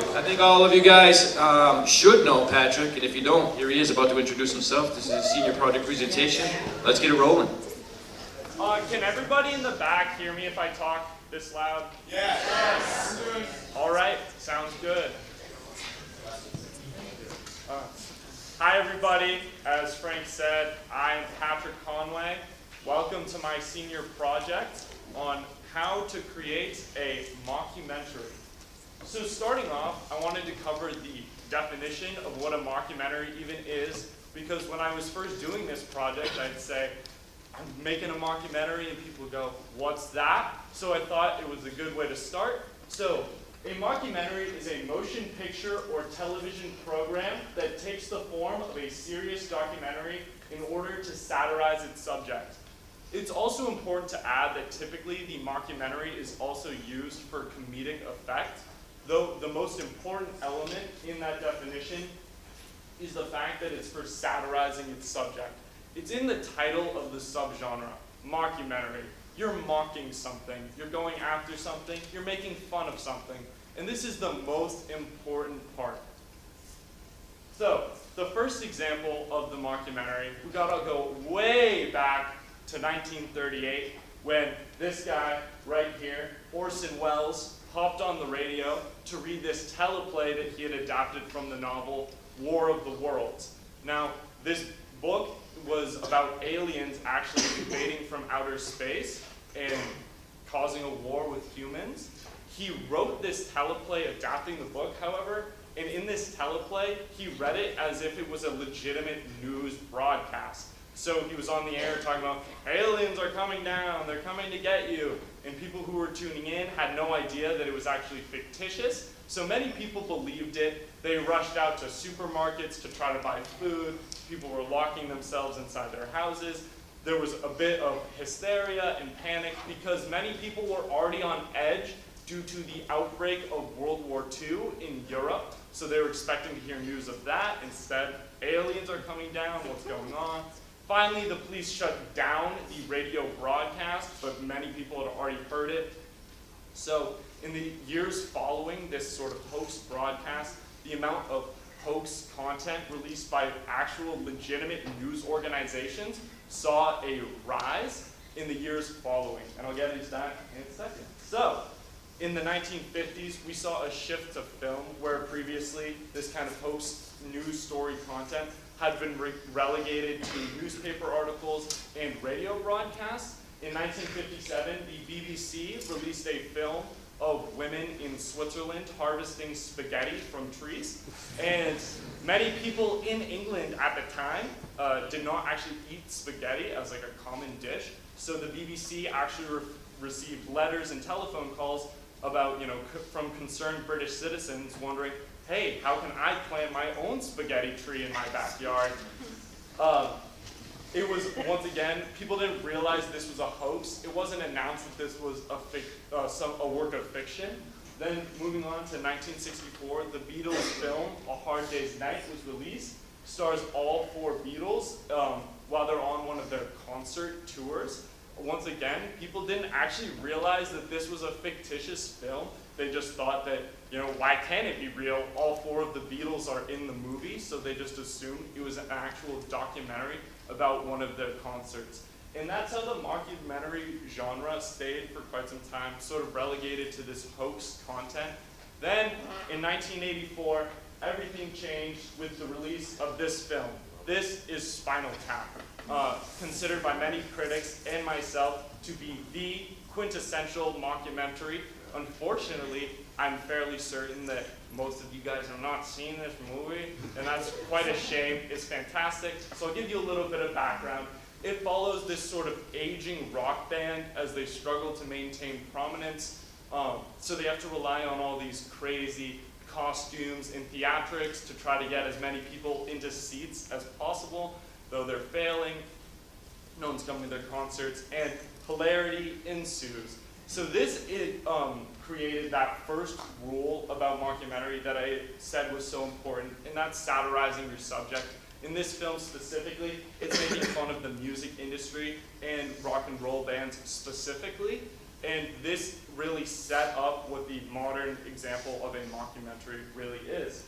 go. I think all of you guys should know Patrick, and if you don't, here he is about to introduce himself. This is his senior project presentation. Let's get it rolling. Can everybody in the back hear me if I talk this loud? Yes. All right, sounds good. Hi everybody, as Frank said, I'm Patrick Conway. Welcome to my senior project on how to create a mockumentary. So starting off, I wanted to cover the definition of what a mockumentary even is, because when I was first doing this project, I'd say, I'm making a mockumentary, and people would go, what's that? So I thought it was a good way to start. So a mockumentary is a motion picture or television program that takes the form of a serious documentary in order to satirize its subject. It's also important to add that typically the mockumentary is also used for comedic effect, though the most important element in that definition is the fact that it's for satirizing its subject. It's in the title of the subgenre, mockumentary. You're mocking something, you're going after something, you're making fun of something, and this is the most important part. So, the first example of the mockumentary, we gotta go way back to 1938, when this guy right here, Orson Welles, hopped on the radio to read this teleplay that he had adapted from the novel War of the Worlds. Now, this book was about aliens actually invading from outer space and causing a war with humans. He wrote this teleplay adapting the book, however, and in this teleplay, he read it as if it was a legitimate news broadcast. So he was on the air talking about, aliens are coming down, they're coming to get you. And people who were tuning in had no idea that it was actually fictitious. So many people believed it. They rushed out to supermarkets to try to buy food. People were locking themselves inside their houses. There was a bit of hysteria and panic because many people were already on edge due to the outbreak of World War II in Europe. So they were expecting to hear news of that. Instead, aliens are coming down, what's going on? Finally, the police shut down the radio broadcast, but many people had already heard it. So in the years following this sort of hoax broadcast, the amount of hoax content released by actual legitimate news organizations saw a rise in the years following. And I'll get into that in a second. So in the 1950s, we saw a shift to film where previously this kind of hoax news story content had been relegated to newspaper articles and radio broadcasts. In 1957, the BBC released a film of women in Switzerland harvesting spaghetti from trees. And many people in England at the time did not actually eat spaghetti as like a common dish. So the BBC actually received letters and telephone calls about, from concerned British citizens wondering, hey, how can I plant my own spaghetti tree in my backyard? It was, once again, people didn't realize this was a hoax. It wasn't announced that this was a work of fiction. Then moving on to 1964, the Beatles film, A Hard Day's Night, was released. Stars all four Beatles while they're on one of their concert tours. Once again, people didn't actually realize that this was a fictitious film. They just thought that, why can't it be real? All four of the Beatles are in the movie, so they just assumed it was an actual documentary about one of their concerts. And that's how the mockumentary genre stayed for quite some time, sort of relegated to this hoax content. Then, in 1984, everything changed with the release of this film. This is Spinal Tap, considered by many critics and myself to be the quintessential mockumentary. Unfortunately, I'm fairly certain that most of you guys have not seen this movie, and that's quite a shame. It's fantastic. So I'll give you a little bit of background. It follows this sort of aging rock band as they struggle to maintain prominence. So they have to rely on all these crazy costumes and theatrics to try to get as many people into seats as possible, though they're failing. No one's coming to their concerts, and hilarity ensues. So this created that first rule about mockumentary that I said was so important, and that's satirizing your subject. In this film specifically, it's making fun of the music industry and rock and roll bands specifically. And this really set up what the modern example of a mockumentary really is.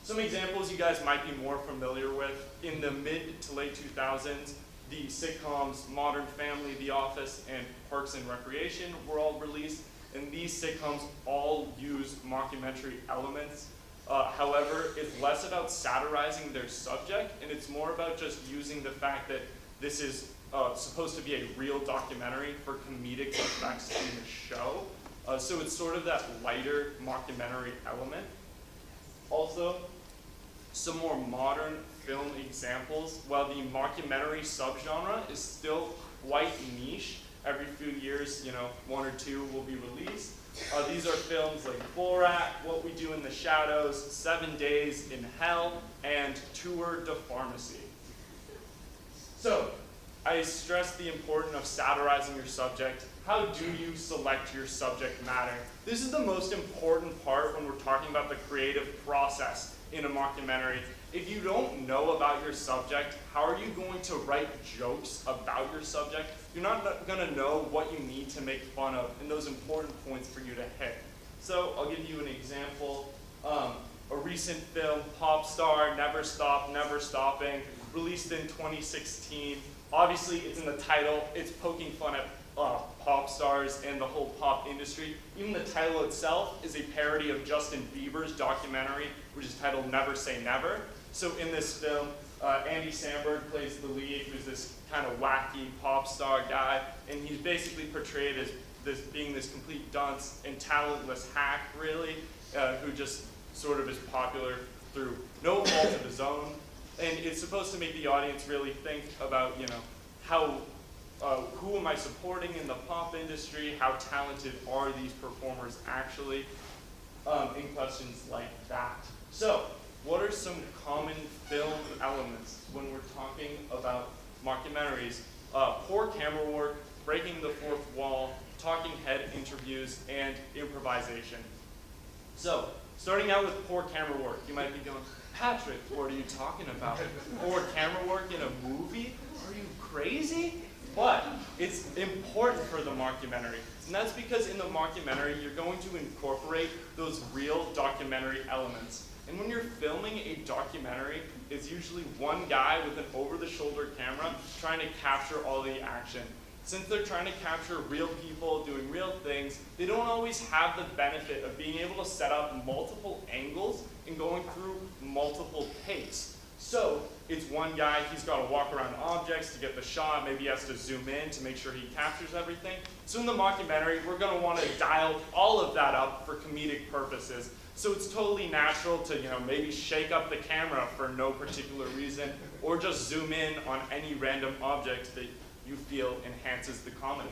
Some examples you guys might be more familiar with. In the mid to late 2000s, the sitcoms Modern Family, The Office, and Parks and Recreation were all released, and these sitcoms all use mockumentary elements. However, it's less about satirizing their subject, and it's more about just using the fact that this is supposed to be a real documentary for comedic effects in the show. So it's sort of that lighter mockumentary element. Also, some more modern film examples. While the mockumentary subgenre is still quite niche, every few years, one or two will be released. These are films like Borat, What We Do in the Shadows, 7 Days in Hell, and Tour de Pharmacy. So, I stress the importance of satirizing your subject. How do you select your subject matter? This is the most important part when we're talking about the creative process in a mockumentary. If you don't know about your subject, how are you going to write jokes about your subject? You're not going to know what you need to make fun of and those important points for you to hit. So I'll give you an example. A recent film, Pop Star, Never Stop, Never Stopping, released in 2016. Obviously, it's in the title. It's poking fun at pop stars and the whole pop industry. Even the title itself is a parody of Justin Bieber's documentary, which is titled Never Say Never. So in this film, Andy Samberg plays the lead, who's this kind of wacky pop star guy, and he's basically portrayed as being this complete dunce and talentless hack, really, who just sort of is popular through no fault of his own. And it's supposed to make the audience really think about, how, who am I supporting in the pop industry? How talented are these performers actually? In questions like that. So, what are some common film elements when we're talking about mockumentaries? Poor camera work, breaking the fourth wall, talking head interviews, and improvisation. So, starting out with poor camera work, you might be going, Patrick, what are you talking about? Poor camera work in a movie? Are you crazy? But it's important for the mockumentary. And that's because in the mockumentary, you're going to incorporate those real documentary elements. And when you're filming a documentary, it's usually one guy with an over-the-shoulder camera trying to capture all the action. Since they're trying to capture real people doing real things, they don't always have the benefit of being able to set up multiple angles and going through multiple takes. So it's one guy, he's got to walk around objects to get the shot, maybe he has to zoom in to make sure he captures everything. So in the mockumentary, we're going to want to dial all of that up for comedic purposes. So it's totally natural to, maybe shake up the camera for no particular reason, or just zoom in on any random object that you feel enhances the comedy.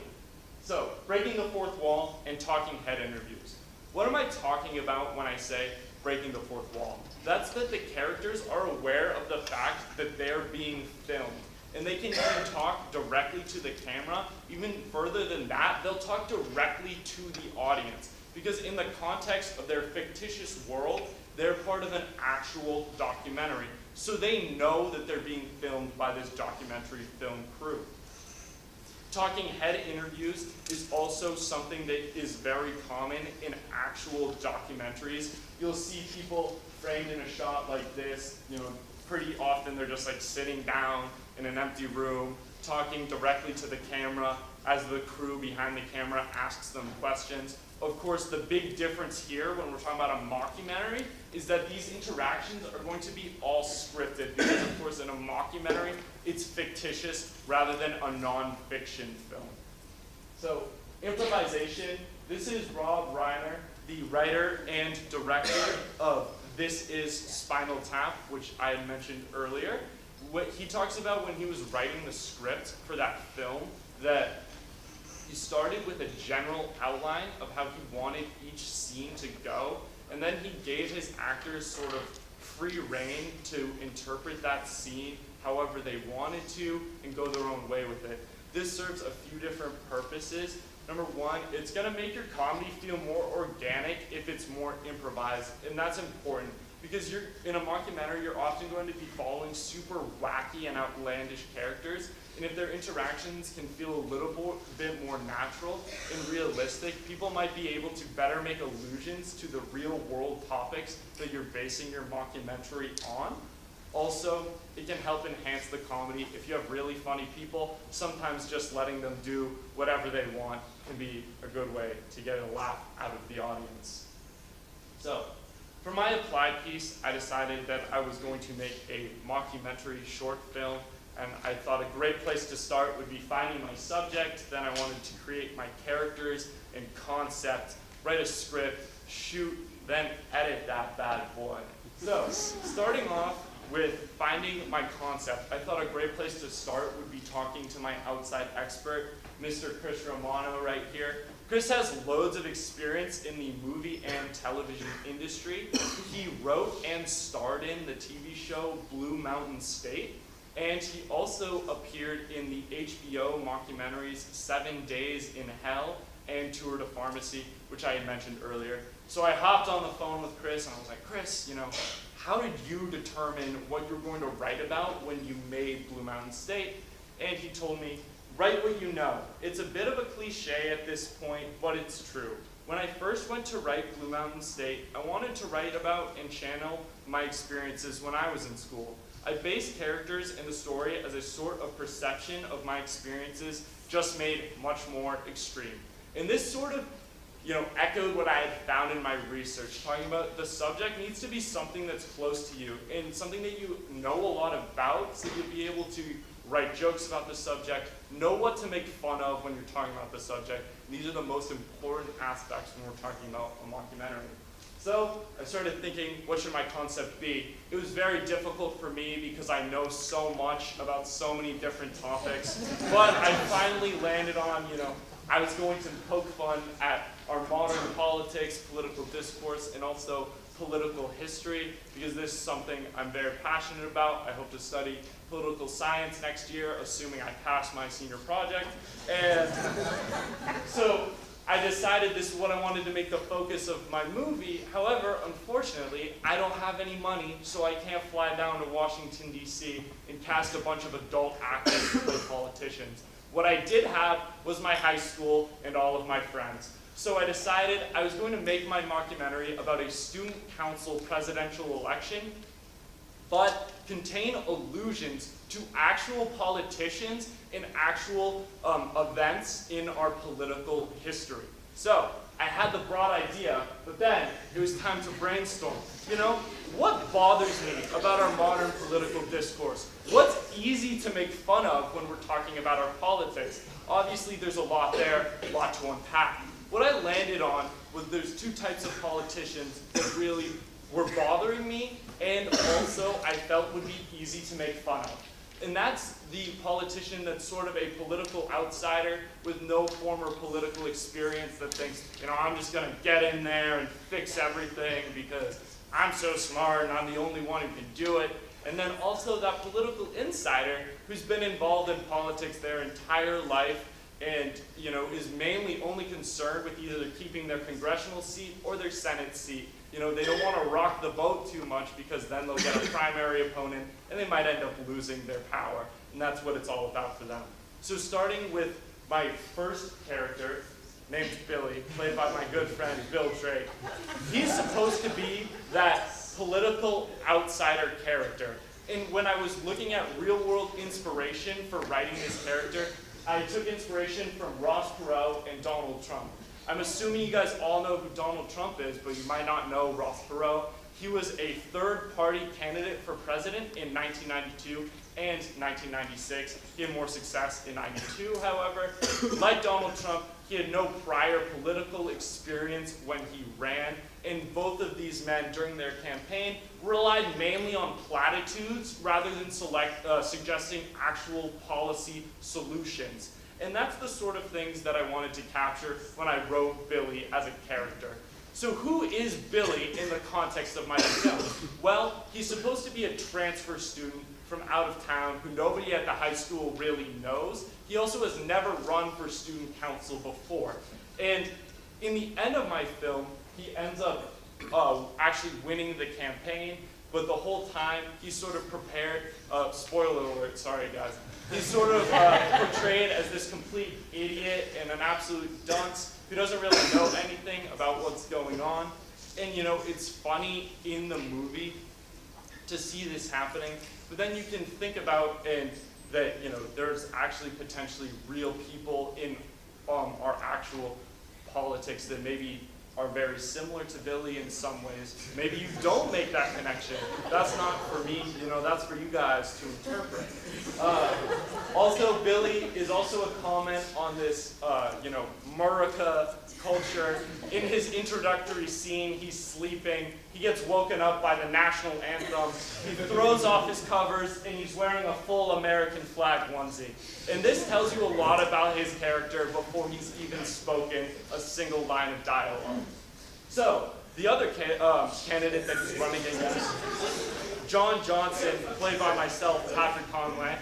So, breaking the fourth wall and talking head interviews. What am I talking about when I say breaking the fourth wall? That's that the characters are aware of the fact that they're being filmed. And they can even talk directly to the camera. Even further than that, they'll talk directly to the audience. Because in the context of their fictitious world, they're part of an actual documentary. So they know that they're being filmed by this documentary film crew. Talking head interviews is also something that is very common in actual documentaries. You'll see people framed in a shot like this. Pretty often they're just like sitting down in an empty room, talking directly to the camera as the crew behind the camera asks them questions. Of course, the big difference here when we're talking about a mockumentary is that these interactions are going to be all scripted because, of course, in a mockumentary, it's fictitious rather than a non-fiction film. So, improvisation. This is Rob Reiner, the writer and director of This Is Spinal Tap, which I had mentioned earlier. What he talks about when he was writing the script for that film, that he started with a general outline of how he wanted each scene to go, and then he gave his actors sort of free rein to interpret that scene however they wanted to and go their own way with it. This serves a few different purposes. Number one, it's going to make your comedy feel more organic if it's more improvised, and that's important because in a mockumentary, you're often going to be following super wacky and outlandish characters, and if their interactions can feel a little bit more natural and realistic, people might be able to better make allusions to the real world topics that you're basing your mockumentary on. Also, it can help enhance the comedy. If you have really funny people, sometimes just letting them do whatever they want can be a good way to get a laugh out of the audience. So, for my applied piece, I decided that I was going to make a mockumentary short film, and I thought a great place to start would be finding my subject. Then I wanted to create my characters and concept, write a script, shoot, then edit that bad boy. So, starting off with finding my concept, I thought a great place to start would be talking to my outside expert, Mr. Chris Romano right here. Chris has loads of experience in the movie and television industry. He wrote and starred in the TV show Blue Mountain State, and he also appeared in the HBO mockumentaries 7 Days in Hell and Tour de Pharmacy, which I had mentioned earlier. So I hopped on the phone with Chris and I was like, Chris, how did you determine what you're going to write about when you made Blue Mountain State? And he told me, write what you know. It's a bit of a cliche at this point, but it's true. When I first went to write Blue Mountain State, I wanted to write about and channel my experiences when I was in school. I based characters in the story as a sort of perception of my experiences, just made much more extreme. And this sort of echoed what I had found in my research, talking about the subject needs to be something that's close to you and something that you know a lot about, so you'll be able to write jokes about the subject, know what to make fun of when you're talking about the subject. These are the most important aspects when we're talking about a mockumentary. So I started thinking, what should my concept be? It was very difficult for me because I know so much about so many different topics, but I finally landed on, I was going to poke fun at our modern politics, political discourse, and also political history, because this is something I'm very passionate about. I hope to study political science next year, assuming I pass my senior project. And so I decided this is what I wanted to make the focus of my movie. However, unfortunately, I don't have any money, so I can't fly down to Washington, D.C. and cast a bunch of adult actors to play politicians. What I did have was my high school and all of my friends. So I decided I was going to make my mockumentary about a student council presidential election, but contain allusions to actual politicians and actual events in our political history. So I had the broad idea, but then it was time to brainstorm. What bothers me about our modern political discourse? What's easy to make fun of when we're talking about our politics? Obviously, there's a lot there, a lot to unpack. What I landed on was there's two types of politicians that really were bothering me and also I felt would be easy to make fun of. And that's the politician that's sort of a political outsider with no former political experience that thinks, I'm just going to get in there and fix everything because I'm so smart and I'm the only one who can do it. And then also that political insider who's been involved in politics their entire life and is mainly only concerned with either keeping their congressional seat or their Senate seat. They don't want to rock the boat too much because then they'll get a primary opponent and they might end up losing their power. And that's what it's all about for them. So starting with my first character, named Billy, played by my good friend Bill Drake. He's supposed to be that political outsider character. And when I was looking at real-world inspiration for writing this character, I took inspiration from Ross Perot and Donald Trump. I'm assuming you guys all know who Donald Trump is, but you might not know Ross Perot. He was a third-party candidate for president in 1992 and 1996. He had more success in 92, however. Like Donald Trump, he had no prior political experience when he ran, and both of these men during their campaign relied mainly on platitudes rather than suggesting actual policy solutions. And that's the sort of things that I wanted to capture when I wrote Billy as a character. So who is Billy in the context of my film? Well, he's supposed to be a transfer student from out of town who nobody at the high school really knows. He also has never run for student council before. And in the end of my film, he ends up actually winning the campaign, but the whole time he's sort of prepared, spoiler alert, sorry guys, he's sort of portrayed as this complete idiot and an absolute dunce who doesn't really know anything about what's going on. And you know, it's funny in the movie to see this happening, but then you can think about that, you know, there's actually potentially real people in our actual politics that maybe are very similar to Billy in some ways. Maybe you don't make that connection. That's not for me, you know, that's for you guys to interpret. Also, Billy is also a comment on this, you know, Murica culture. In his introductory scene, he's sleeping. He gets woken up by the national anthem. He throws off his covers, and he's wearing a full American flag onesie. And this tells you a lot about his character before he's even spoken a single line of dialogue. So, the other candidate that he's running against, John Johnson, played by myself, Patrick Conway,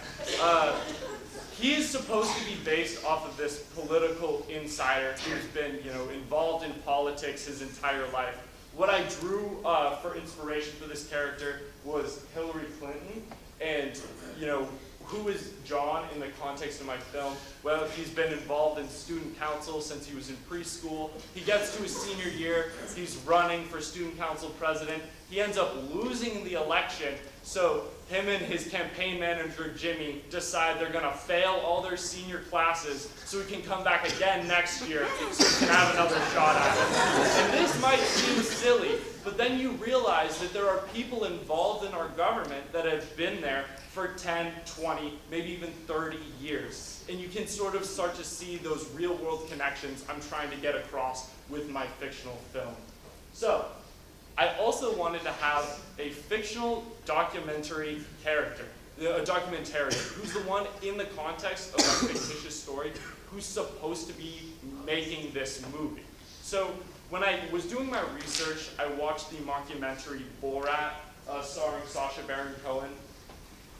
he is supposed to be based off of this political insider who's been, you know, involved in politics his entire life. What I drew for inspiration for this character was Hillary Clinton, and, you know, who is John in the context of my film? Well, he's been involved in student council since he was in preschool. He gets to his senior year, he's running for student council president. He ends up losing the election, so him and his campaign manager, Jimmy, decide they're gonna fail all their senior classes so he can come back again next year so he can have another shot at it. And this might seem silly, but then you realize that there are people involved in our government that have been there for 10, 20, maybe even 30 years. And you can sort of start to see those real world connections I'm trying to get across with my fictional film. So, I also wanted to have a fictional documentary character, a documentarian, who's the one in the context of a fictitious story who's supposed to be making this movie. So, when I was doing my research, I watched the mockumentary Borat, starring Sacha Baron Cohen,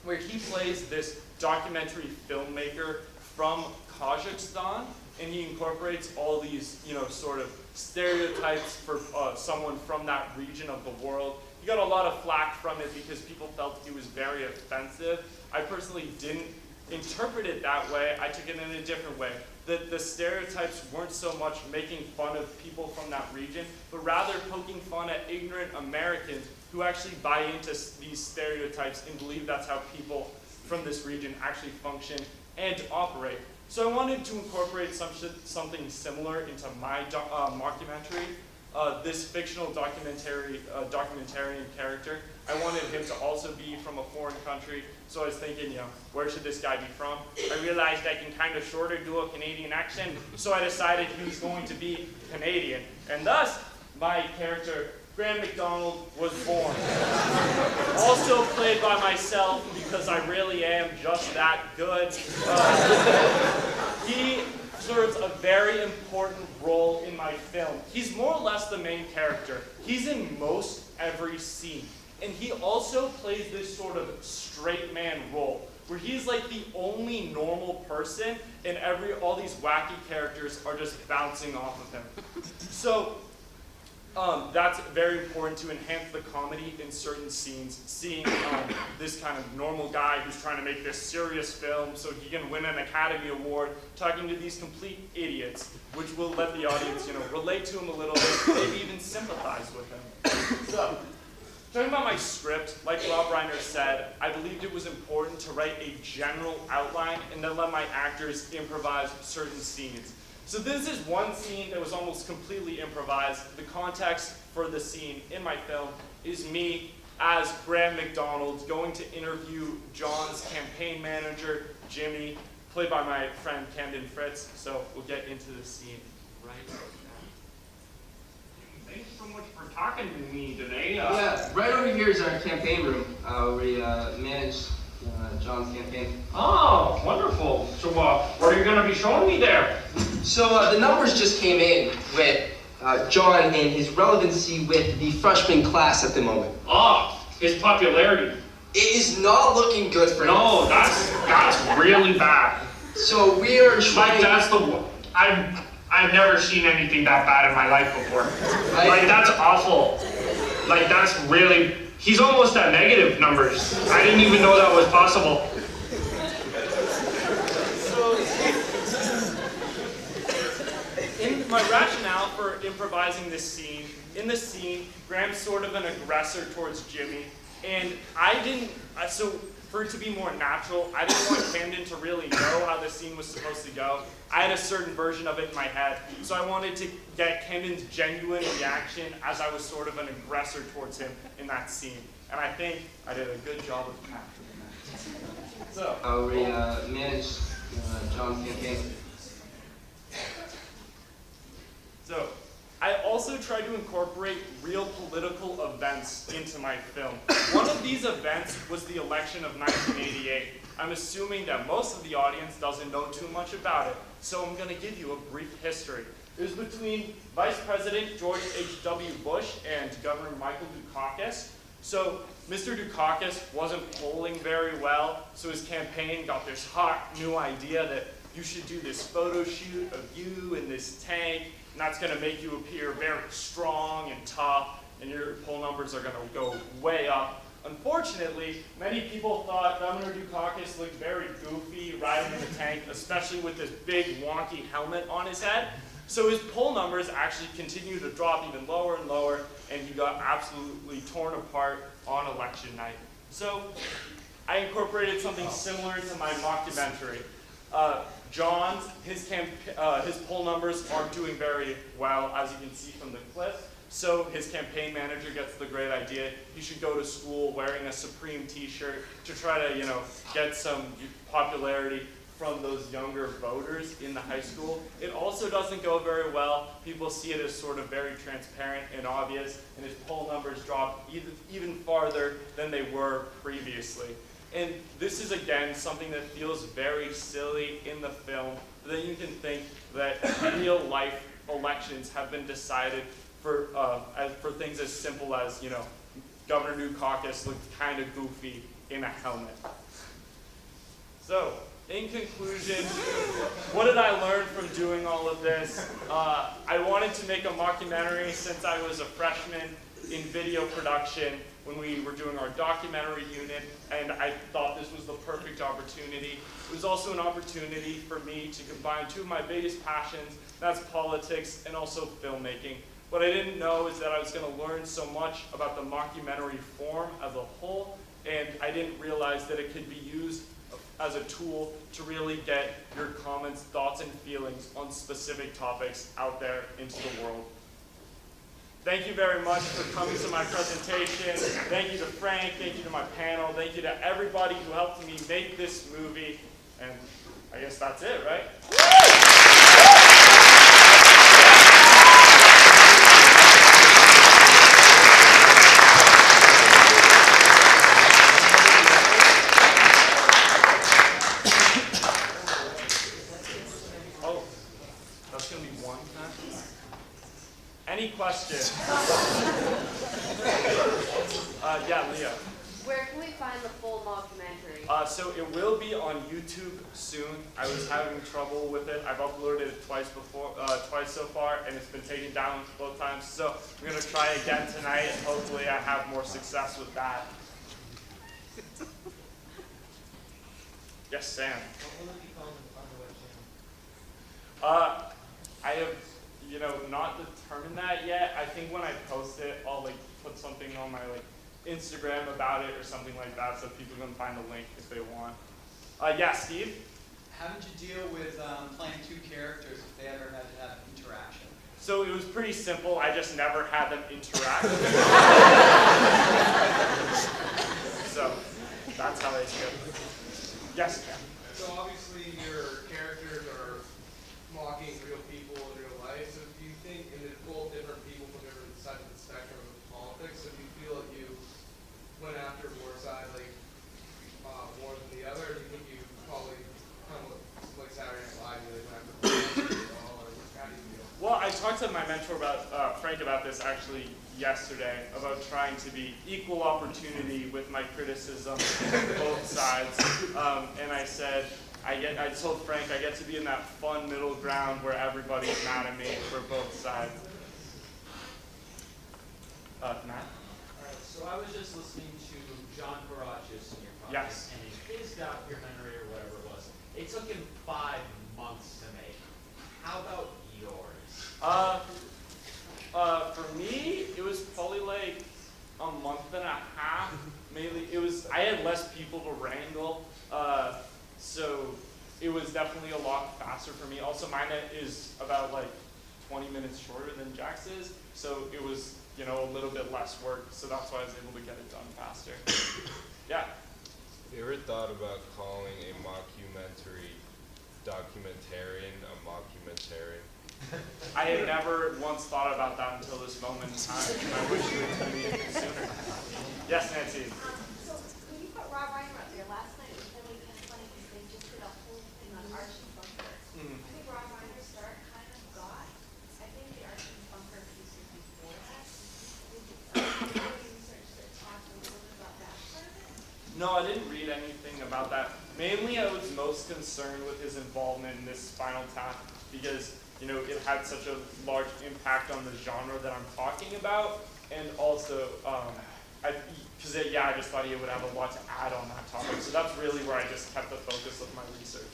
where he plays this documentary filmmaker from Kazakhstan, and he incorporates all these, you know, sort of stereotypes for someone from that region of the world. He got a lot of flack from it because people felt he was very offensive. I personally didn't interpret it that way. I took it in a different way. The stereotypes weren't so much making fun of people from that region, but rather poking fun at ignorant Americans who actually buy into these stereotypes and believe that's how people from this region actually function and operate. So I wanted to incorporate something similar into my mockumentary. This fictional documentarian character, I wanted him to also be from a foreign country, so I was thinking, you know, where should this guy be from? I realized I can kind of shorter do a Canadian accent, so I decided he was going to be Canadian. And thus, my character, Graham McDonald, was born. Also played by myself, because I really am just that good. He serves a very important role in my film. He's more or less the main character. He's in most every scene. And he also plays this sort of straight man role, where he's like the only normal person, and all these wacky characters are just bouncing off of him. So, that's very important to enhance the comedy in certain scenes. Seeing this kind of normal guy who's trying to make this serious film so he can win an Academy Award, talking to these complete idiots, which will let the audience, you know, relate to him a little bit, maybe even sympathize with him. So, talking about my script, like Rob Reiner said, I believed it was important to write a general outline and then let my actors improvise certain scenes. So this is one scene that was almost completely improvised. The context for the scene in my film is me as Graham McDonald going to interview John's campaign manager, Jimmy, played by my friend Camden Fritz. So we'll get into the scene right now. Thanks so much for talking to me today. Yeah, right over here is our campaign room where we manage John's campaign. Oh, wonderful. So what are you going to be showing me there? So the numbers just came in with John and his relevancy with the freshman class at the moment. Oh, his popularity. It is not looking good for him. No, that's really bad. So we are Like trying. that's the I've never seen anything that bad in my life before. Like that's awful. Like that's really. He's almost at negative numbers. I didn't even know that was possible. In my rationale for improvising this scene, in the scene, Graham's sort of an aggressor towards Jimmy, and I didn't, so for it to be more natural, I didn't want Camden to really know how the scene was supposed to go. I had a certain version of it in my head, so I wanted to get Camden's genuine reaction as I was sort of an aggressor towards him in that scene. And I think I did a good job of capturing that. So, We managed John's campaign. So, I also tried to incorporate real political events into my film. One of these events was the election of 1988. I'm assuming that most of the audience doesn't know too much about it, so I'm going to give you a brief history. It was between Vice President George H.W. Bush and Governor Michael Dukakis. So Mr. Dukakis wasn't polling very well, so his campaign got this hot new idea that you should do this photo shoot of you in this tank, and that's going to make you appear very strong and tough, and your poll numbers are going to go way up. Unfortunately, many people thought Governor Dukakis looked very goofy riding in the tank, especially with this big wonky helmet on his head. So his poll numbers actually continued to drop even lower and lower, and he got absolutely torn apart on election night. So I incorporated something similar to my mockumentary. John's, his poll numbers aren't doing very well, as you can see from the clip. So his campaign manager gets the great idea. He should go to school wearing a Supreme t-shirt to try to, get some popularity from those younger voters in the high school. It also doesn't go very well. People see it as sort of very transparent and obvious, and his poll numbers drop even farther than they were previously. And this is, again, something that feels very silly in the film, but then you can think that real-life elections have been decided for things as simple as, Governor Dukakis looked kind of goofy in a helmet. So, in conclusion, what did I learn from doing all of this? I wanted to make a mockumentary since I was a freshman in video production when we were doing our documentary unit, and I thought this was the perfect opportunity. It was also an opportunity for me to combine two of my biggest passions, that's politics and also filmmaking. What I didn't know is that I was going to learn so much about the mockumentary form as a whole, and I didn't realize that it could be used as a tool to really get your comments, thoughts, and feelings on specific topics out there into the world. Thank you very much for coming to my presentation. Thank you to Frank, thank you to my panel, thank you to everybody who helped me make this movie, and I guess that's it, right? Any questions? Yeah, Leah. Where can we find the full mockumentary? So it will be on YouTube soon. I was having trouble with it. I've uploaded it twice so far, and it's been taken down both times. So I'm gonna try again tonight, and hopefully I have more success with that. Yes, Sam. What will it be called on the web channel? I have, not determined that yet. I think when I post it, I'll put something on my Instagram about it or something like that, so people can find the link if they want. Yeah, Steve? How did you deal with playing two characters if they ever had to have interaction? So it was pretty simple. I just never had them interact. So that's how they do it. Yes, Ken? So obviously your characters are mocking real people in real life. So do you think, and they're both different people from different sides of the spectrum of politics, so do you feel that you went after more side more than the other? Or do you think you probably kind of like Saturday Night Live, you went after politics or how do you feel? Well, I talked talked to my mentor about Frank about this actually yesterday, about trying to be equal opportunity with my criticism on both sides. And I said, I told Frank I get to be in that fun middle ground where everybody's mad at me for both sides. Matt? Alright, so I was just listening to John Barach's senior project, Yes. and in his documentary or whatever it was, it took him 5 months to make. How about yours? For me, it was probably like a month and a half. Mainly, I had less people to wrangle, so it was definitely a lot faster for me. Also, mine is about like 20 minutes shorter than Jack's is, so it was, you know, a little bit less work. So that's why I was able to get it done faster. Yeah. Have you ever thought about calling a mockumentary documentarian a mockumentarian? I had never once thought about that until this moment in time. I wish you would tell me sooner. Yes, Nancy. So when you put Rob Reiner up there last night, it was really kind of funny because they just did a whole thing on Archie Bunker. I think Rob Reiner's start kind of got, I think the Archie Bunker piece was before that. Did you research that talked a little bit about that part of it? No, I didn't read anything about that. Mainly, I was most concerned with his involvement in this Spinal Tap because, you know, it had such a large impact on the genre that I'm talking about, and also, I just thought he would have a lot to add on that topic. So that's really where I just kept the focus of my research.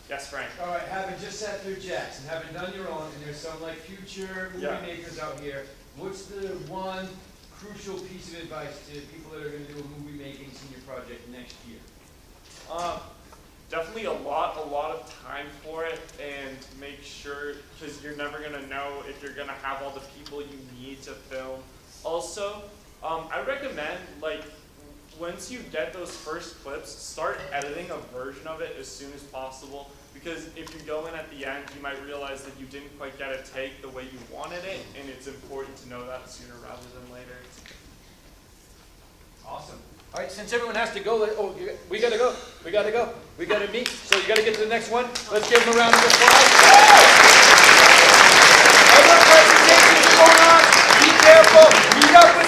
Yes, Frank. All right, having just sat through Jackson, having done your own, and there's some like future movie makers out here, what's the one crucial piece of advice to people that are going to do a movie making senior project next year? Definitely a lot of time for it, and make sure, because you're never going to know if you're going to have all the people you need to film. Also, I recommend, like, once you get those first clips, start editing a version of it as soon as possible, because if you go in at the end, you might realize that you didn't quite get a take the way you wanted it, and it's important to know that sooner rather than later. Awesome. All right, since everyone has to go, we got to go. We got to go. We got to meet. So you got to get to the next one. Let's give them a round of applause. Other presentations going on. Be careful. Meet up with